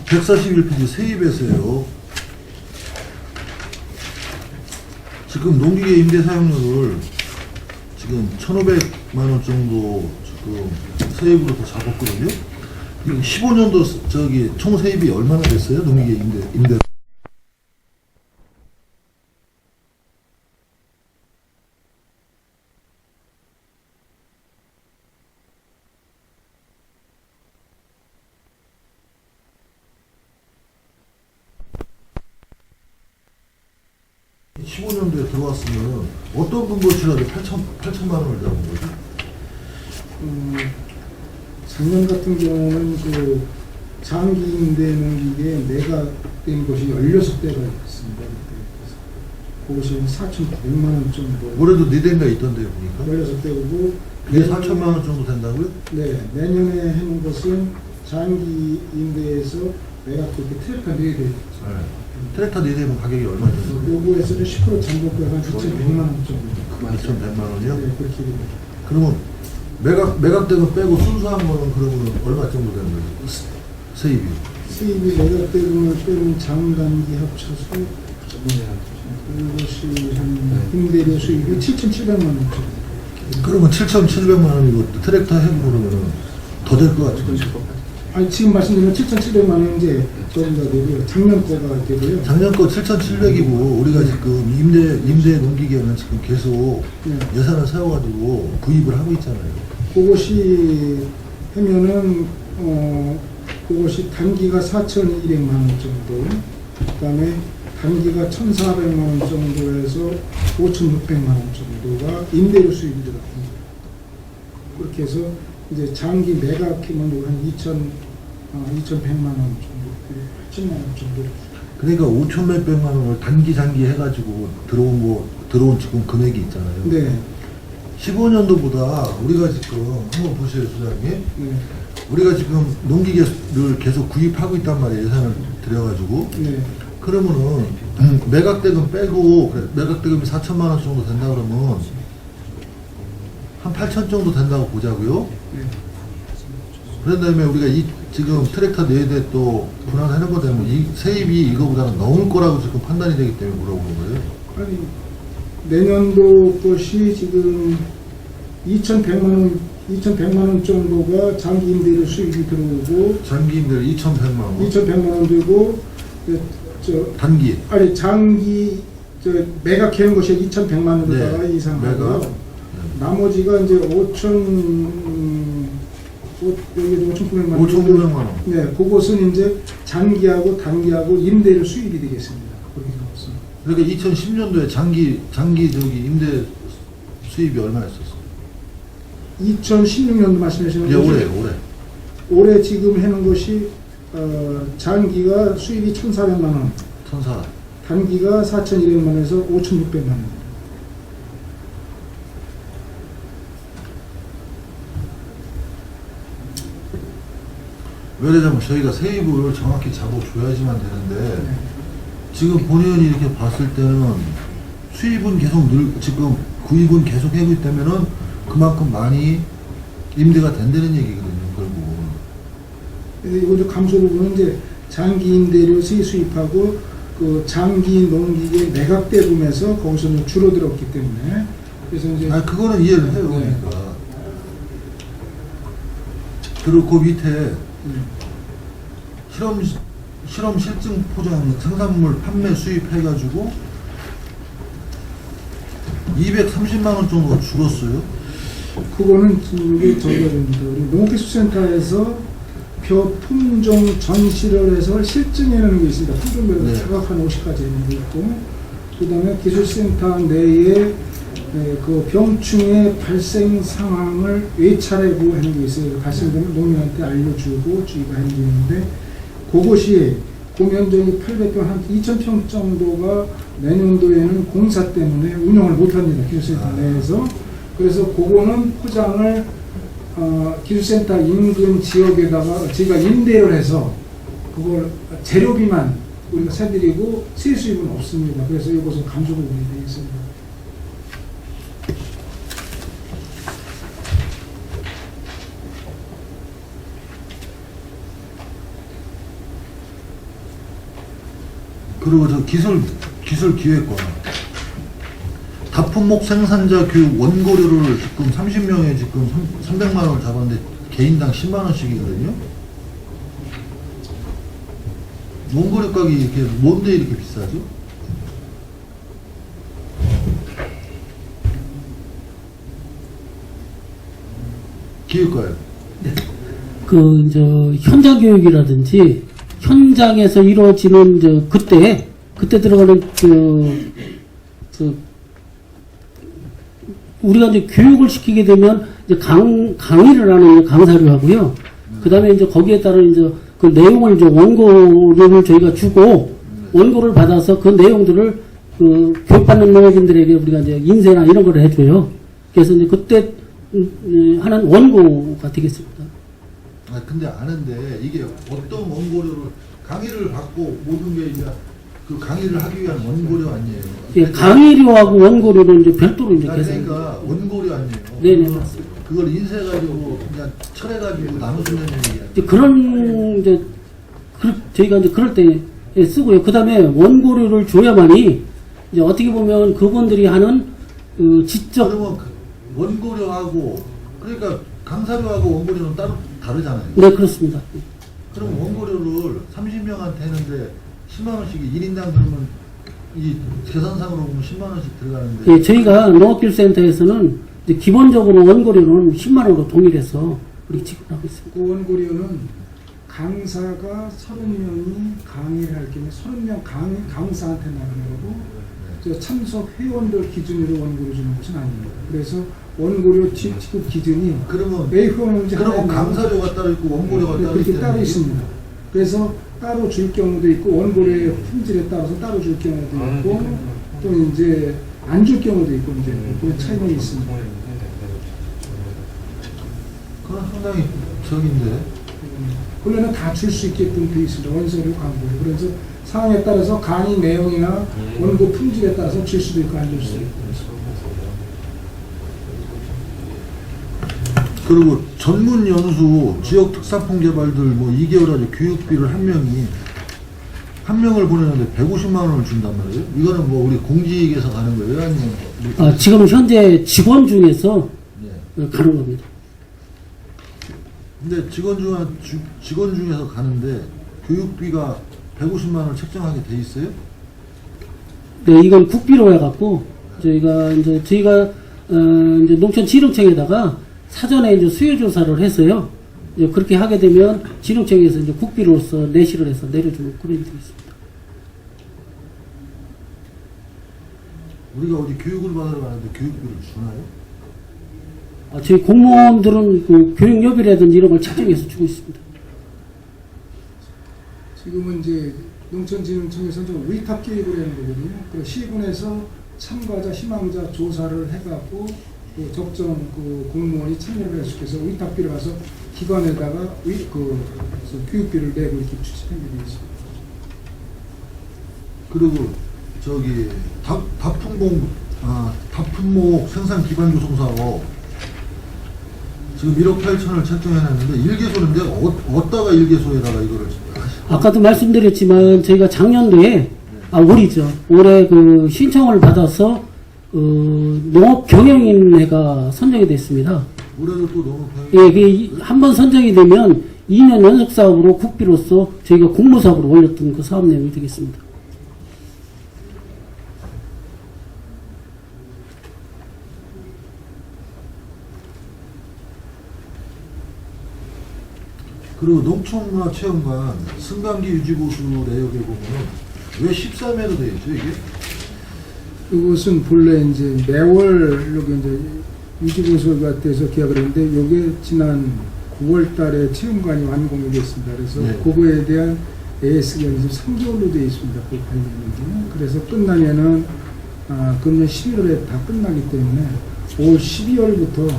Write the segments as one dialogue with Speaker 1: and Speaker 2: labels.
Speaker 1: 141페이지 세입에서요. 지금 농기계 임대 사용료를 지금 1,500만원 정도 지금 세입으로 더 잡았거든요. 15년도 저기 총 세입이 얼마나 됐어요? 농기계 임대. 이 15년도에 들어왔으면 어떤 근거 치료로 8천만 원을 잡은 거지?
Speaker 2: 작년 같은 경우는 그 장기 임대 농기계에 매각된 것이 16대가 있습니다. 그것이 4,900만 원 정도.
Speaker 1: 올해도 4대인가 있던데요, 보니까.
Speaker 2: 16대고.
Speaker 1: 그게 4천만 원 정도 된다고요?
Speaker 2: 네, 내년에 하는 것은 장기 임대에서 매각됐게 트랙터 4대.
Speaker 1: 네. 트랙터 4대면 가격이 얼마 정도?
Speaker 2: 요거에서는 10% 잠복가 한 2,100만 원 정도.
Speaker 1: 2,100만 원이요?
Speaker 2: 네, 그렇게 됩니다.
Speaker 1: 그러면 매각되고 빼고 순수한 거는 그러면 얼마 정도 되는 거죠? 세입이.
Speaker 2: 수입이 매각대금을 빼면 장단기 합쳐서 그것이 한 임대료 수입이 7,700만 원 정도.
Speaker 1: 그러면 7,700만 원이고 트랙터 해고 그러면은 더 될 것 같죠?
Speaker 2: 아니 지금 말씀드린 7,700만 원 이제 저희가 되고요. 작년 거가 되고요.
Speaker 1: 작년 거 7,700이고 우리가 지금 임대 농기계는 지금 계속
Speaker 2: 네.
Speaker 1: 예산을 세워가지고 구입을 하고 있잖아요.
Speaker 2: 그것이 하면은 그것이 단기가 4,200만 원 정도, 그다음에 단기가 1,400만 원 정도에서 5,600만 원 정도가 임대료 수입이 들어갑니다. 그렇게 해서 이제 장기 매각하면 한 2,100만 원 정도, 8,000만 원 정도.
Speaker 1: 그러니까 5천 몇백만 원을 단기 장기 해가지고 들어온 지금 금액이 있잖아요.
Speaker 2: 네.
Speaker 1: 15년도보다 우리가 지금 한번 보세요, 소장님.
Speaker 2: 네.
Speaker 1: 우리가 지금 농기계를 계속 구입하고 있단 말이에요, 예산을 들여가지고.
Speaker 2: 네.
Speaker 1: 그러면은 매각대금 빼고 매각대금이 4천만 원 정도 된다 그러면 한 8천 정도 된다고 보자고요.
Speaker 2: 네.
Speaker 1: 그런 다음에 우리가 지금 트랙터 4대 또 분할해놓고 되면 이 세입이 이거보다는 넘을 거라고 지금 판단이 되기 때문에 물어보는 거예요.
Speaker 2: 아니, 내년도 것이 지금 2,100만 원 정도가 장기 임대료 수익이 들어오고,
Speaker 1: 장기 임대료 2,100만 원.
Speaker 2: 2,100만 원 되고,
Speaker 1: 단기.
Speaker 2: 아니, 장기, 매각하는 것이 2,100만 원에다가
Speaker 1: 네,
Speaker 2: 이상하고요.
Speaker 1: 매각.
Speaker 2: 나머지가 이제 5,900만 원.
Speaker 1: 5,900만 원.
Speaker 2: 네, 그것은 이제 장기하고 단기하고 임대료 수익이 되겠습니다. 그렇게 나왔습니다.
Speaker 1: 그러니까 2010년도에 장기 저기 임대 수입이 얼마였었어?
Speaker 2: 2016년도 말씀하시는 거죠?
Speaker 1: 올해.
Speaker 2: 올해 지금 해놓은 것이 장기가 수입이 1,400만 원,
Speaker 1: 1,400.
Speaker 2: 단기가 4,200만 원에서 5,600만 원.
Speaker 1: 왜냐면 저희가 세입을 정확히 잡아줘야지만 되는데
Speaker 2: 네.
Speaker 1: 지금 본의원이 이렇게 봤을 때는 수입은 계속 지금 구입은 계속 하고 있다면은 그만큼 많이 임대가 된다는 얘기거든요, 결국은.
Speaker 2: 근데 이것도 감소 부분은 이제 장기 임대료 수입하고 그 장기 농기계 매각대금에서 거기서 좀 줄어들었기 때문에 그래서 이제
Speaker 1: 그거는 이해를 해요.
Speaker 2: 네.
Speaker 1: 그러니까. 그리고 그 밑에 실험 실증 포장 생산물 판매 수입해가지고 230만 원 정도가 줄었어요.
Speaker 2: 그거는 이게 저희가 됩니다. 우리 농기술센터에서 벼 품종 전시를 해서 실증해내는 게 있습니다. 품종별로
Speaker 1: 네.
Speaker 2: 사각한 50가지 있는 게 있고, 그 다음에 기술센터 내에 그 병충해 발생 상황을 외차례고 하는 게 있어요. 발생되면 농민한테 알려주고 주의하는 게 있는데, 그것이 공연적이 800평, 한 2,000평 정도가 내년도에는 공사 때문에 운영을 못합니다. 기술센터 내에서. 그래서 그거는 포장을 기술센터 인근 지역에다가 저희가 임대를 해서 그걸 재료비만 우리가 사드리고 세수입은 없습니다. 그래서 이것은 감소 부분이 되겠습니다.
Speaker 1: 그리고 저 기술 기획과 다품목 생산자 교육 원고료를 지금 30명에 지금 300만 원 잡았는데 개인당 10만 원씩이거든요. 원고료 가격이 이렇게 뭔데 이렇게 비싸죠? 기획과요.
Speaker 3: 현장 교육이라든지 현장에서 이루어지는 그때 들어가는 우리가 이제 교육을 시키게 되면 이제 강의를 하는 강사를 하고요. 그다음에 이제 거기에 따른 이제 그 내용을 이제 원고를 저희가 주고 원고를 받아서 그 내용들을 교육받는 농업인들에게 우리가 이제 인쇄나 이런 걸 해줘요. 그래서 이제 그때 하는 원고가 되겠습니다.
Speaker 1: 아 근데 아는데 이게 어떤 원고료를 강의를 받고 모든 게 이제 그 강의를 하기 위한 원고료 아니에요?
Speaker 3: 예, 강의료하고 원고료는 이제 별도로 이제
Speaker 1: 그러니까 원고료 아니에요?
Speaker 3: 네네 맞습니다.
Speaker 1: 그걸 인쇄해가지고 그냥 철해가지고 나눠주는 얘기야.
Speaker 3: 이제 그런 저희가 이제 그럴 때 쓰고요. 그 다음에 원고료를 줘야만이 이제 어떻게 보면 그분들이 하는 지적
Speaker 1: 그러면 원고료하고 그러니까 강사료하고 원고료는 따로 다르잖아요.
Speaker 3: 네 그렇습니다.
Speaker 1: 그럼 원고료를 30명한테 했는데 10만 원씩이 1인당 그러면 이 계산상으로 보면 10만 원씩 들어가는데.
Speaker 3: 예, 저희가 농업기술센터에서는 이제 기본적으로 원고료는 10만 원으로 동일해서 우리 지급하고 있습니다.
Speaker 2: 그 원고료는 강사가 30명이 강의를 할 경우에 30명 강사한테 나가는 거고 저 참석 회원들 기준으로 원고료 주는 것은 아닙니다. 그래서 원고료 지급 기준이
Speaker 1: 그러면
Speaker 2: 그러면
Speaker 1: 강사료가 따로 있고 원고료가 따로
Speaker 2: 그렇게
Speaker 1: 있다는
Speaker 2: 따로
Speaker 1: 얘기예요?
Speaker 2: 있습니다. 그래서 따로 줄 경우도 있고 원고료의 품질에 따라서 따로 줄 경우도 있고 또 이제 안 줄 경우도 있고 이제 그 차이는 있습니다.
Speaker 1: 그건 상당히 적인데.
Speaker 2: 원래는 다 줄 수 있게끔 되어 있습니다. 원서료 광고료. 그래서 상황에 따라서 강의 내용이나 원고 품질에 따라서 줄 수도 있고 안 줄 수도 있고.
Speaker 1: 그리고 전문 연수, 지역 특산품 개발들 뭐 2개월 안에 교육비를 한 명을 보내는데 150만 원을 준단 말이에요. 이거는 뭐 우리 공직에서 가는 거예요, 아니면?
Speaker 3: 지금 현재 직원 중에서
Speaker 1: 네.
Speaker 3: 가는 겁니다.
Speaker 1: 근데 직원 중에서 가는데 교육비가 150만 원을 책정하게 돼 있어요?
Speaker 3: 네, 이건 국비로 해갖고 저희가 이제 농촌지능청에다가 사전에 이제 수요 조사를 해서요. 이제 그렇게 하게 되면 지능청에서 이제 국비로서 내시를 해서 내려주는 그런 일이 있습니다.
Speaker 1: 우리가 어디 교육을 받으러 가는데 교육비를 주나요?
Speaker 3: 저희 공무원들은 그 교육료비라든지 이런 걸 책정해서 주고 있습니다.
Speaker 2: 지금은 이제 농촌진흥청에서 좀 위탁 교육을 하는 거거든요. 그 시군에서 참가자, 희망자 조사를 해갖고 그 적정 그 공무원이 참여를 해서 위탁비를 가서 기관에다가 교육비를 내고 이렇게 추진하게 되어 있습니다.
Speaker 1: 그리고 저기 다품목 생산 기반 조성 사업 지금 1억 8천을 책정해놨는데 1개소인데 어디다가 1개소에다가 이거를
Speaker 3: 아까도 말씀드렸지만 저희가 작년도에 올해 그 신청을 받아서 농업 경영인회가 선정이 됐습니다.
Speaker 1: 올해도 또 너무
Speaker 3: 예, 한번 선정이 되면 2년 연속 사업으로 국비로서 저희가 공모 사업으로 올렸던 그 사업 내용이 되겠습니다.
Speaker 1: 그리고 농촌문화체험관 승강기 유지보수 내역에 보면 왜 13회로 되어 있죠 이게?
Speaker 2: 이것은 본래 이제 매월 여기 이제 유지보수가 돼서 계약을 했는데 이게 지난 9월 달에 체험관이 완공이 됐습니다. 그래서
Speaker 1: 네.
Speaker 2: 그거에 대한 AS가 이제 3개월로 되어 있습니다. 그 관련된 그래서 끝나면은 금년 11월에 다 끝나기 때문에 올 12월부터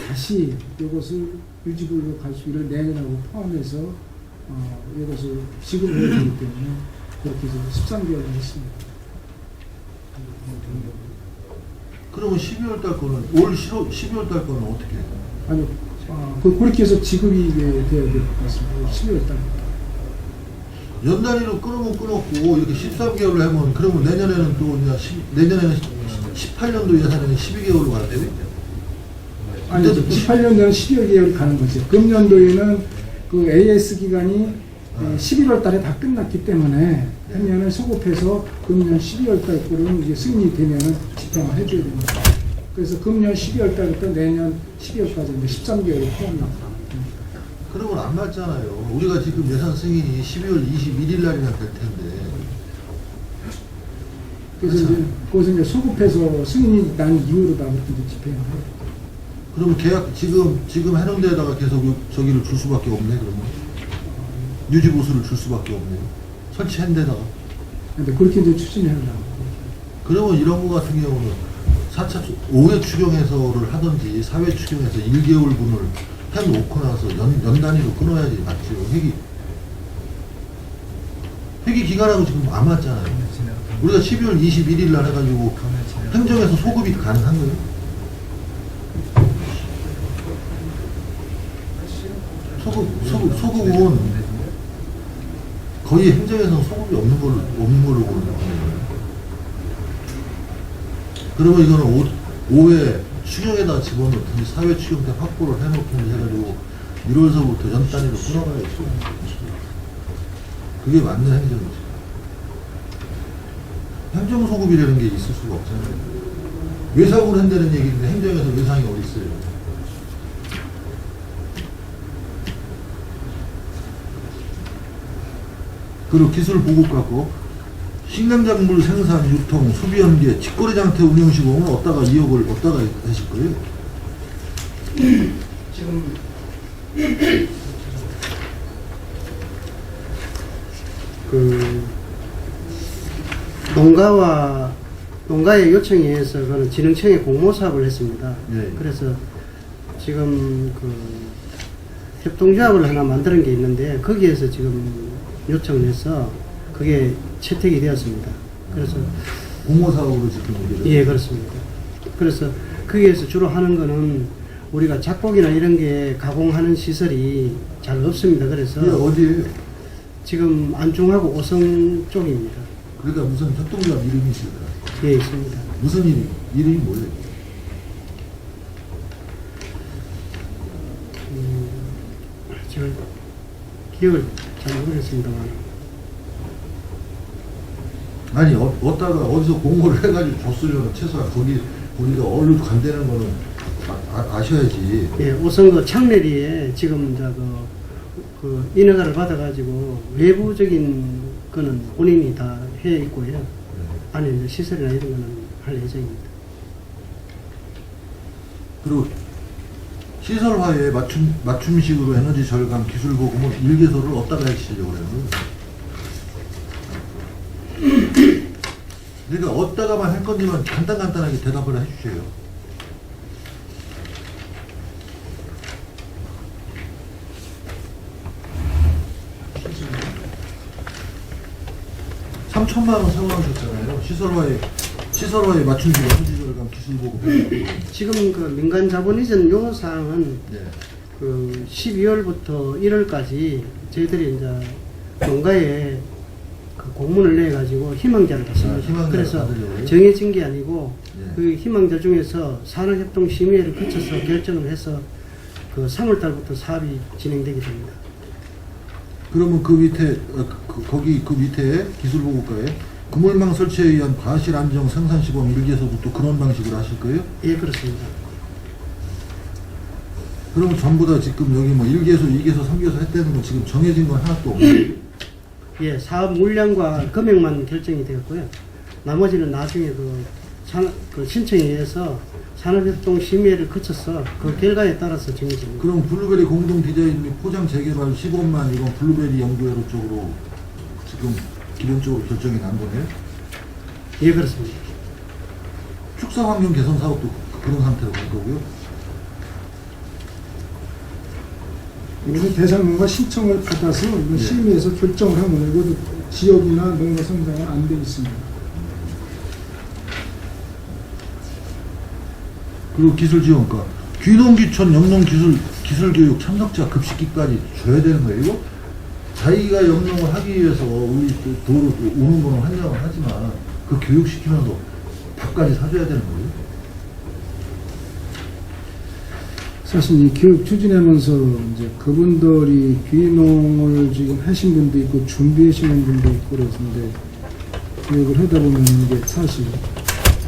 Speaker 2: 다시 이것을 유지보수로 갈 수 있는 내년하고 포함해서 이것을 지급을 해야 되기 때문에 그렇게 해서 13개월을 했습니다.
Speaker 1: 그러면 12월 달 거는 올 12월 달 거는 어떻게 해요?
Speaker 2: 아니요, 그렇게 해서 지급이 돼야 될 것 같습니다. 12월 달.
Speaker 1: 연 단위로 끊으면 끊었고 이렇게 13개월을 하면 그러면 내년에는 또 그냥 내년에는 18년도 예산에는 12개월로 가야 되죠.
Speaker 2: 아니, 18년도는 12개월이 가는 거죠. 금년도에는 그 AS 기간이 11월 달에 다 끝났기 때문에 해면은 소급해서 금년 12월 달 거는 이제 승인이 되면은 집행을 해줘야 됩니다. 그래서 금년 12월 달부터 내년 12월까지 이제 13개월이 포함됩니다.
Speaker 1: 그러면 안 맞잖아요. 우리가 지금 예산 승인이 12월 21일 날이나 될 텐데.
Speaker 2: 그래서 이제 그것은 이제 소급해서 승인이 난 이후로다부터 이제 집행을 해요.
Speaker 1: 그러면 계약 지금 해놓은 데다가 계속 저기를 줄 수밖에 없네. 그러면 유지 보수를 줄 수밖에 없네요. 설치한 데다가.
Speaker 2: 근데 그렇게 이제 추진하려고.
Speaker 1: 그러면 이런 거 같은 경우는 4차 5회 추경에서를 하든지 4회 추경에서 1개월분을 해놓고 나서 연 단위로 끊어야지 맞죠. 회기 기간하고 지금 안 맞잖아요. 우리가 12월 21일 날 해가지고 행정에서 소급이 가능한 거예요. 소급은 거의 행정에서 소급이 없는 걸로 보는 거예요. 그러면 이거는 5회 추경에다 집어넣든지 4회 추경 때 확보를 해놓든지 해가지고 1월서부터 연 단위로 끊어가야죠. 그게 맞는 행정이죠. 행정소급이라는 게 있을 수가 없잖아요. 외상으로 한다는 얘기인데 행정에서 외상이 어디 있어요? 그리고 기술 보급 갖고 식량작물 생산, 유통, 소비연계, 직거래장터 운영 시공은 어디다가 2억을 어디다가 하실 거예요?
Speaker 4: 지금 그 농가의 요청에 의해서 그는 진흥청에 공모 사업을 했습니다.
Speaker 1: 네.
Speaker 4: 그래서 지금 그 협동조합을 하나 만드는 게 있는데 거기에서 지금 요청을 해서 그게 채택이 되었습니다. 그래서
Speaker 1: 공모사업으로 지금 이게
Speaker 4: 예, 그렇습니다. 그래서 거기에서 주로 하는 거는 우리가 작곡이나 이런 게 가공하는 시설이 잘 없습니다. 그래서
Speaker 1: 그게 어디에요?
Speaker 4: 지금 안중하고 오성 쪽입니다.
Speaker 1: 그러니까 무슨 협동조합 이름이 있을까?
Speaker 4: 예, 있습니다.
Speaker 1: 무슨 이름이 뭐예요?
Speaker 4: 제가 기억을 잘 모르겠습니다만.
Speaker 1: 아니 어디다가 어디서 공모를 해가지고 줬으면 최소한 거기가 어디로 간다는 거는 아셔야지.
Speaker 4: 예, 우선 그 창내리에 지금 이제 그 인허가를 받아가지고 외부적인 거는 본인이 다 해 있고요. 안에 이제 시설이나 이런 거는 할 예정입니다.
Speaker 1: 그리고 시설화에 맞춤식으로 에너지 절감 기술 보급은 일개소를 어디다가 해치려고 그래요? 그러니까 어디다가만 할 건지만 간단하게 대답을 해주세요. $3,000만 세워놓으셨잖아요. 시설화에 맞춤식 에너지 절감 기술 보급.
Speaker 4: 지금 그 민간 자본 이전 요구 사항은
Speaker 1: 네.
Speaker 4: 그 12월부터 1월까지 저희들이 이제 농가에 그 공문을 내 가지고 희망자를 받습니다.
Speaker 1: 희망자를
Speaker 4: 그래서
Speaker 1: 받으려고요?
Speaker 4: 정해진 게 아니고
Speaker 1: 네.
Speaker 4: 그 희망자 중에서 산업협동심의회를 거쳐서 결정을 해서 그 3월 달부터 사업이 진행되게 됩니다.
Speaker 1: 그러면 그 밑에 거기 그 밑에 기술보급과에 그물망 설치에 의한 과실 안정 생산 시범 1개소도 그런 방식으로 하실 거예요?
Speaker 4: 예, 그렇습니다.
Speaker 1: 그러면 전부 다 지금 여기 뭐 1개소, 2개소, 3개소 했다는 건 지금 정해진 건 하나도 없네요.
Speaker 4: 예, 사업 물량과 금액만 결정이 되었고요. 나머지는 나중에 그 신청에 의해서 산업협동심의회를 거쳐서 그 결과에 따라서 정해집니다.
Speaker 1: 그럼 블루베리 공동 디자인 및 포장 재개발 15만 이건 블루베리 연구회로 쪽으로 지금 기본적으로 결정이 난 거네요?
Speaker 4: 예, 그렇습니다.
Speaker 1: 축사 환경 개선 사업도 그런 상태로 갈 거고요?
Speaker 2: 여기서 대상농가 신청을 받아서 이거
Speaker 1: 예.
Speaker 2: 심의해서 결정을 하면 이것도 지역이나 농가 성장은 안 돼 있습니다.
Speaker 1: 그리고 기술지원과 귀농귀촌 영농기술교육 참석자 급식비까지 줘야 되는 거예요 이거? 자기가 영농을 하기 위해서 우리 그 도로 오는 거는 환영을 하지만 그 교육시키면서 밥까지 사줘야 되는 거예요.
Speaker 2: 사실 이 교육 추진하면서 이제 그분들이 귀농을 지금 하신 분도 있고 준비하시는 분도 있고 그래서인데 교육을 하다 보면 이게 사실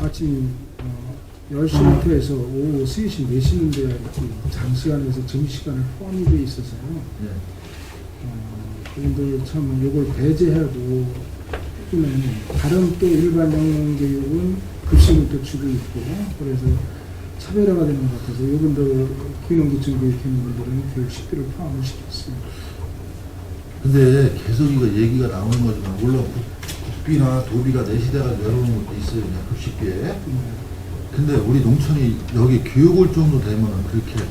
Speaker 2: 아침 10시부터 해서 오후 3시, 4시는 돼야 이렇게 장시간에서 점심시간을 포함이 돼 있어서요.
Speaker 1: 네.
Speaker 2: 그분들 참 이걸 배제하고 해주면 다른 또 일반 영농교육은 급식을 또 주고 있고 그래서 차별화가 되는 것 같아서 이분들 귀농기층 교육하는 분들은 교육 식비를 포함을 시켰습니다.
Speaker 1: 근데 계속 이거 얘기가 나오는 거지만 물론 국비나 도비가 내시대가 내려오는 것도 있어요. 그냥 급식비에. 근데 우리 농촌이 여기 교육 올 정도 되면 그렇게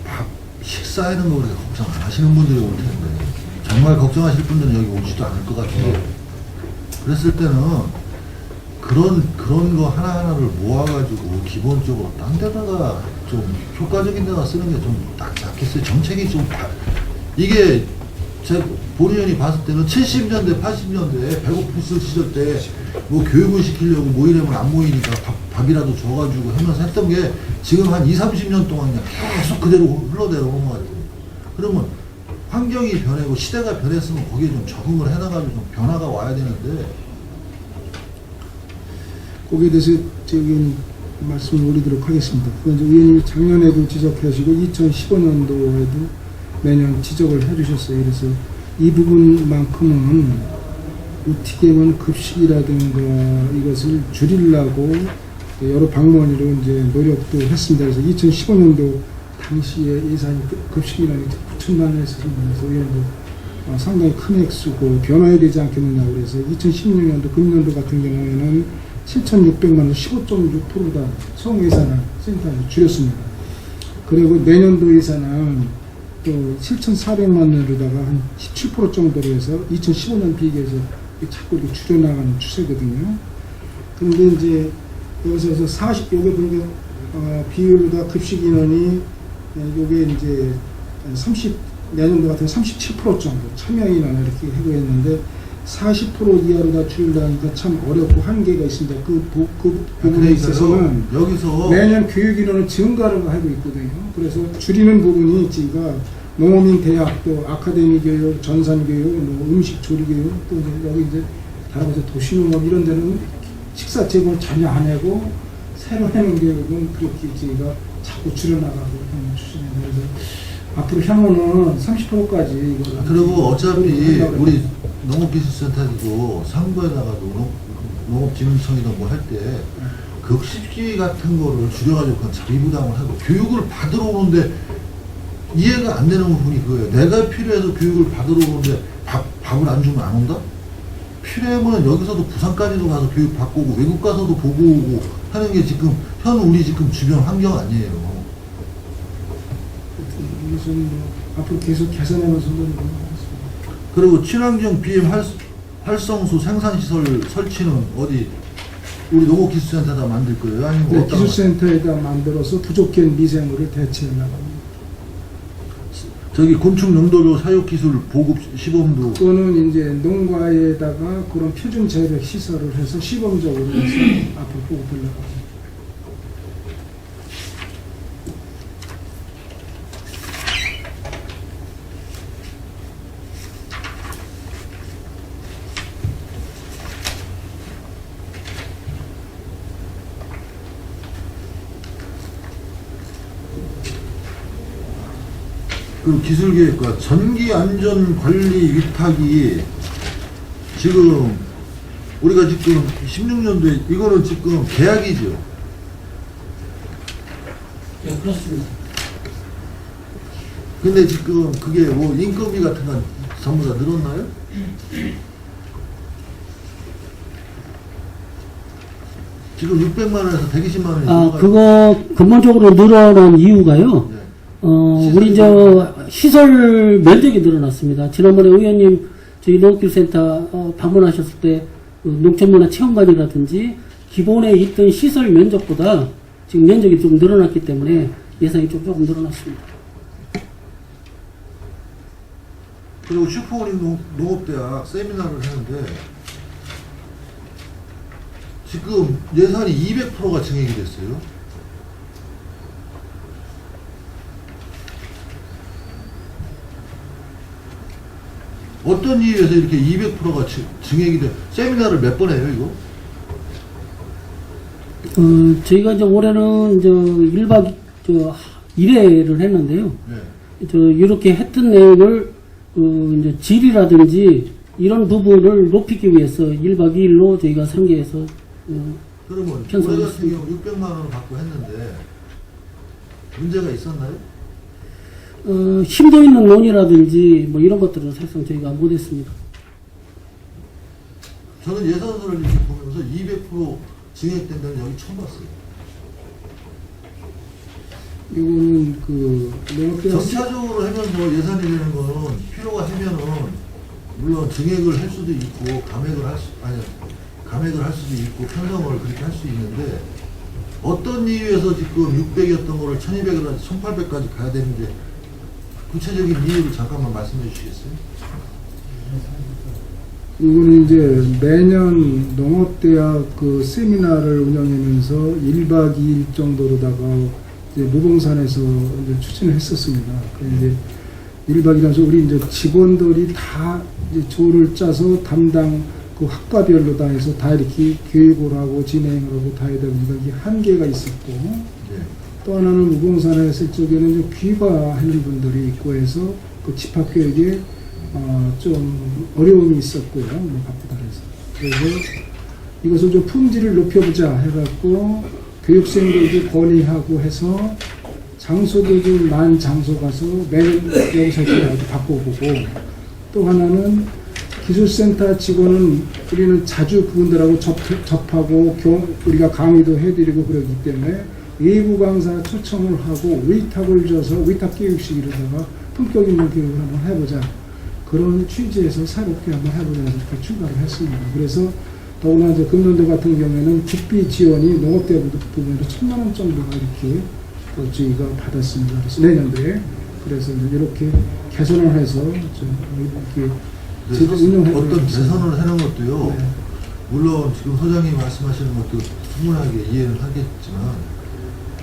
Speaker 1: 밥 식사하는 거 그렇게 걱정 안 하시는 분들이 올 텐데 정말 걱정하실 분들은 여기 오지도 않을 것 같은데 그랬을 때는 그런 거 하나하나를 모아가지고 기본적으로 딴 데다가 좀 효과적인 데다 쓰는 게 좀 딱 낫겠어요. 정책이 좀 이게 제 본의원이 봤을 때는 70년대 80년대 배고팠을 시절 때 뭐 교육을 시키려고 모이려면 안 모이니까 밥이라도 줘가지고 하면서 했던 게 지금 한 20-30년 동안 그냥 계속 그대로 흘러내려오는 것 같아요. 그러면 환경이 변하고 시대가 변했으면 거기에 좀 적응을 해나가지고 좀 변화가 와야 되는데
Speaker 2: 거기에 대해서 적인 말씀을 올리도록 하겠습니다. 그건 이제 의원님이 작년에도 지적하시고 2015년도에도 매년 지적을 해주셨어요. 그래서 이 부분만큼은 어떻게든 급식이라든가 이것을 줄이려고 여러 방면으로 이제 노력도 했습니다. 그래서 2015년도 당시에 예산이 급식이라는 9천만 원에 있었습니다. 그래서 의원도 상당히 큰 액수고 변화해야 되지 않겠느냐 그래서 2016년도 금년도 같은 경우에는 7,600만 원 15.6%다 총 예산을 센터에 줄였습니다. 그리고 내년도 예산은 또 7,400만 원으로다가 한 17% 정도로 해서 2015년 비교해서 자꾸 이렇게 줄여나가는 추세거든요. 그런데 이제 여기서 40, 요게 보니까 비율로다 급식 인원이 요게 이제 30, 내년도 같은 37% 정도 참여 인원 이렇게 하고 있는데 40% 이하로 다 줄인다니까 참 어렵고 한계가 있습니다. 그 부분에 있어서는
Speaker 1: 여기서
Speaker 2: 매년 교육 인원은 증가를 하고 있거든요. 그래서 줄이는 부분이 지가 농어민 대학, 또 아카데미 교육, 전산 교육, 뭐 음식 조리 교육, 또 이제 여기 이제 다른 곳에 도시농업 이런 데는 식사 제공 전혀 안 하고 새로 해놓은 교육은 그렇게 저희가 자꾸 줄여나가고 하는 추진입니다. 그래서 앞으로 향후는 30%까지
Speaker 1: 그리고 어차피 우리 농업기술센터도 상부에다가도 농업진흥청이든 뭐 할 때 급식비 같은 거를 줄여가지고 그건 자기 부담을 하고 교육을 받으러 오는데 이해가 안 되는 부분이 그거예요. 내가 필요해서 교육을 받으러 오는데 밥을 안 주면 안 온다? 필요하면 여기서도 부산까지도 가서 교육 받고 오고 외국 가서도 보고 오고 하는 게 지금 우리 지금 주변 환경 아니에요.
Speaker 2: 이것은 뭐 앞으로 계속 개선하면서 노력을
Speaker 1: 그리고 친환경 BM 활성수 생산시설 설치는 어디 우리 농업기술센터에다 만들 거예요? 아니면
Speaker 2: 네,
Speaker 1: 어디다
Speaker 2: 기술센터에다 만들어서 부족한 미생물을 대체해 나갑니다.
Speaker 1: 저기 곤충 용도료 사육기술 보급 시범도
Speaker 2: 또는 이제 농가에다가 그런 표준 재배 시설을 해서 시범적으로 해서 앞으로 보급을 나갑니다.
Speaker 1: 그리고 기술계획과 전기안전관리 위탁이 지금 우리가 지금 16년도에 이거는 지금 계약이죠.
Speaker 3: 네, 그렇습니다.
Speaker 1: 근데 지금 그게 뭐 인건비 같은 건 전부 다 늘었나요? 지금 600만 원에서 120만 원이
Speaker 3: 그거 근본적으로 늘어난 이유가요.
Speaker 1: 네.
Speaker 3: 우리 시설 면적이 늘어났습니다. 지난번에 의원님 저희 농업기술센터 방문하셨을 때 농촌문화 체험관이라든지 기본에 있던 시설 면적보다 지금 면적이 좀 늘어났기 때문에 예산이 조금 늘어났습니다.
Speaker 1: 그리고 슈퍼우닝 농업대학 세미나를 하는데 지금 예산이 200%가 증액이 됐어요. 어떤 이유에서 이렇게 200%가 증액이 돼? 세미나를 몇 번 해요, 이거?
Speaker 3: 저희가 이제 올해는 이제 1박 1회를 했는데요.
Speaker 1: 네.
Speaker 3: 이렇게 했던 내용을 이제 질이라든지 이런 부분을 높이기 위해서 1박 2일로 저희가 상계해서
Speaker 1: 그러면 올해
Speaker 3: 편성을
Speaker 1: 같은 경우 600만 원을 받고 했는데 문제가 있었나요?
Speaker 3: 심도 있는 논이라든지 뭐 이런 것들은 사실상 저희가 못했습니다.
Speaker 1: 저는 예산서를 이렇게 보면서 200% 증액된 데는 여기 처음 봤어요.
Speaker 2: 이거는 그 농업대학
Speaker 1: 점차적으로 하면서 예산이 되는 거는 필요가 하면은 물론 증액을 할 수도 있고 감액을 할 수도 있고 편성을 그렇게 할 수 있는데 어떤 이유에서 지금 600이었던 거를 1200이라든지 1800까지 가야 되는데 구체적인 이유를 잠깐만 말씀해 주시겠어요?
Speaker 2: 이거는 이제 매년 농업대학 그 세미나를 운영하면서 1박 2일 정도로다가 이제 무봉산에서 이제 추진을 했었습니다. 이제 1박 2일에서 우리 이제 직원들이 다 이제 조를 짜서 담당 그 학과별로 다 해서 다 이렇게 교육을 하고 진행을 하고 다 해야 되니까 이게 한계가 있었고
Speaker 1: 네.
Speaker 2: 또 하나는 무봉산에 있을 적에는 좀 귀가하는 분들이 있고 해서 그 집합교육에 좀 어려움이 있었고요. 뭐 바쁘다 해서. 그래서 이것을 좀 품질을 높여보자 해갖고 교육생들도 건의하고 해서 장소도 좀 나은 장소 가서 매년 여기서 이렇게 바꿔보고 또 하나는 기술센터 직원은 우리는 자주 그분들하고 접하고 우리가 강의도 해드리고 그러기 때문에 외부 강사 초청을 하고 위탁을 줘서 위탁 교육식 이러다가 품격 있는 교육을 한번 해보자. 그런 취지에서 새롭게 한번 해보자 해서 이렇게 출발을 했습니다. 그래서 더구나 이제 금년도 같은 경우에는 국비 지원이 농업대 부분으로 1000만 원 정도가 이렇게 저희가 받았습니다. 그래서 내년도에 그래서 이제 이렇게 개선을 해서 좀 이렇게 제도 운영해
Speaker 1: 어떤 개선을 하는 것도요.
Speaker 2: 네.
Speaker 1: 물론 지금 소장님이 말씀하시는 것도 충분하게 이해는 하겠지만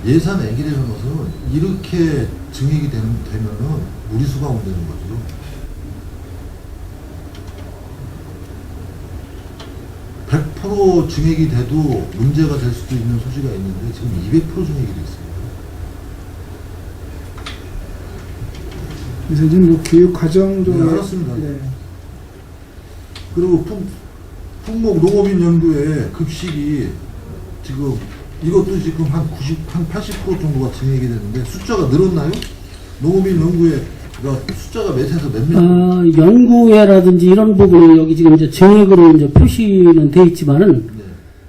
Speaker 1: 예산액이 되는 것은 이렇게 증액이 되면은 무리수가 온다는 거죠. (100% 증액이 돼도 문제가 될 수도 있는 소지가 있는데 지금 200% 증액이 됐어요.
Speaker 2: 그래서 이제 뭐 교육 과정 좀
Speaker 1: 네, 알았습니다.
Speaker 2: 네.
Speaker 1: 그리고 품목 농업인 연구에 급식이 지금 이것도 지금 한 80% 정도가 증액이 되는데 숫자가 늘었나요? 농업인 연구에 숫자가 몇에서 몇 명?
Speaker 3: 연구회라든지 이런 부분은 여기 지금 이제 증액으로 이제 표시는 돼 있지만은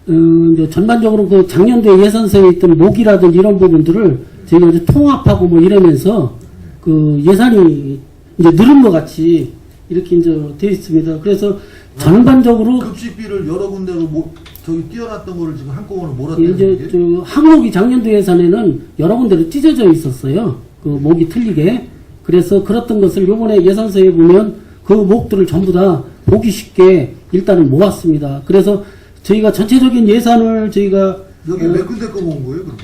Speaker 1: 네.
Speaker 3: 이제 전반적으로 그 작년도에 예산서에 있던 목이라든지 이런 부분들을 저희가 이제 통합하고 뭐 이러면서 그 예산이 이제 늘은 것 같이 이렇게 이제 돼 있습니다. 그래서 전반적으로
Speaker 1: 급식비를 여러 군데로 저기 띄어놨던 거를 지금 한꺼번에 몰았다는
Speaker 3: 이제
Speaker 1: 게?
Speaker 3: 저 항목이 작년도 예산에는 여러 군데로 찢어져 있었어요. 그 목이 틀리게. 그래서 그랬던 것을 요번에 예산서에 보면 그 목들을 전부 다 보기 쉽게 일단은 모았습니다. 그래서 저희가 전체적인 예산을 저희가
Speaker 1: 여기 몇 군데 거 모은 거예요, 그러면?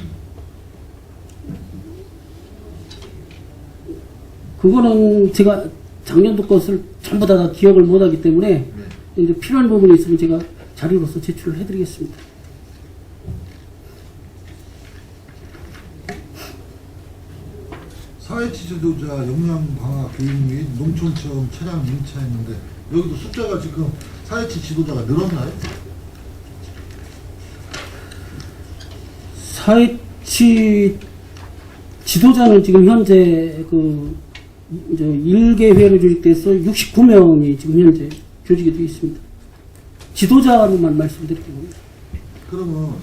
Speaker 3: 그거는 제가 작년도 것을 전부 다 기억을 못하기 때문에
Speaker 1: 네.
Speaker 3: 이제 필요한 부분이 있으면 제가 자료로서 제출을 해드리겠습니다.
Speaker 1: 사회치 지도자 역량 강화 교육 및 농촌 체험 차량 임차했는데 여기도 숫자가 지금 사회치 지도자가 늘었나요?
Speaker 3: 사회치 지도자는 지금 현재 그 이제 1개회로 조직돼서 69명이 지금 현재 조직이 되어 있습니다. 지도자로만 말씀드릴게요.
Speaker 1: 그러면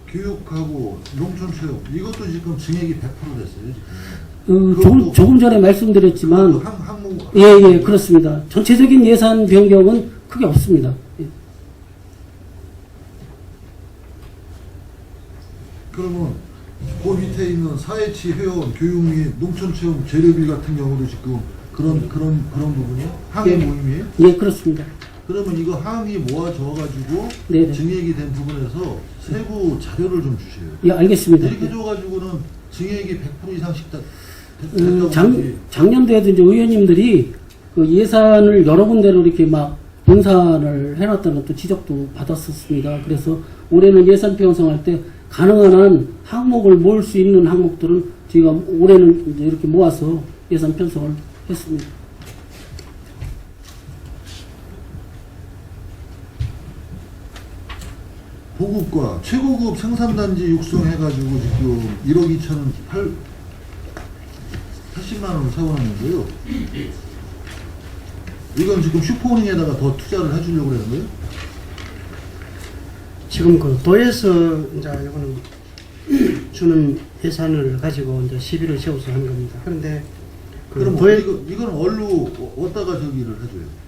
Speaker 1: 교육하고 농촌 체험 이것도 지금 증액이 100% 됐어요, 지금.
Speaker 3: 조금 전에 말씀드렸지만
Speaker 1: 항목
Speaker 3: 예, 그렇습니다. 전체적인 예산 변경은 크게 없습니다. 예.
Speaker 1: 그러면 그 밑에 있는 사회치 회원 교육 및 농촌 체험 재료비 같은 경우도 지금 그런 부분이요? 항의
Speaker 3: 네.
Speaker 1: 모임이에요?
Speaker 3: 예, 그렇습니다.
Speaker 1: 그러면 이거 항이 모아져가지고
Speaker 3: 네네.
Speaker 1: 증액이 된 부분에서 세부 자료를 좀 주세요.
Speaker 3: 예, 알겠습니다.
Speaker 1: 이렇게 줘가지고는 증액이 100% 이상씩 다 됐다고 하지.
Speaker 3: 작년도에도 이제 의원님들이 그 예산을 여러 군데로 이렇게 막 분산을 해놨다는 또 지적도 받았었습니다. 그래서 올해는 예산 편성할 때 가능한 한 항목을 모을 수 있는 항목들은 저희가 올해는 이제 이렇게 모아서 예산 편성을 했습니다.
Speaker 1: 보급과 최고급 생산단지 육성해가지고 지금 1억 2천은 80만 원을 세워놨는데요. 이건 지금 슈퍼호닝에다가 더 투자를 해주려고 그러는 거예요?
Speaker 4: 지금 그 도에서 이제 이거는 주는 예산을 가지고 이제 시비를 세워서 한 겁니다. 그런데 그
Speaker 1: 그럼
Speaker 4: 도에
Speaker 1: 이건 얼로 어디다가 저기를 해줘요?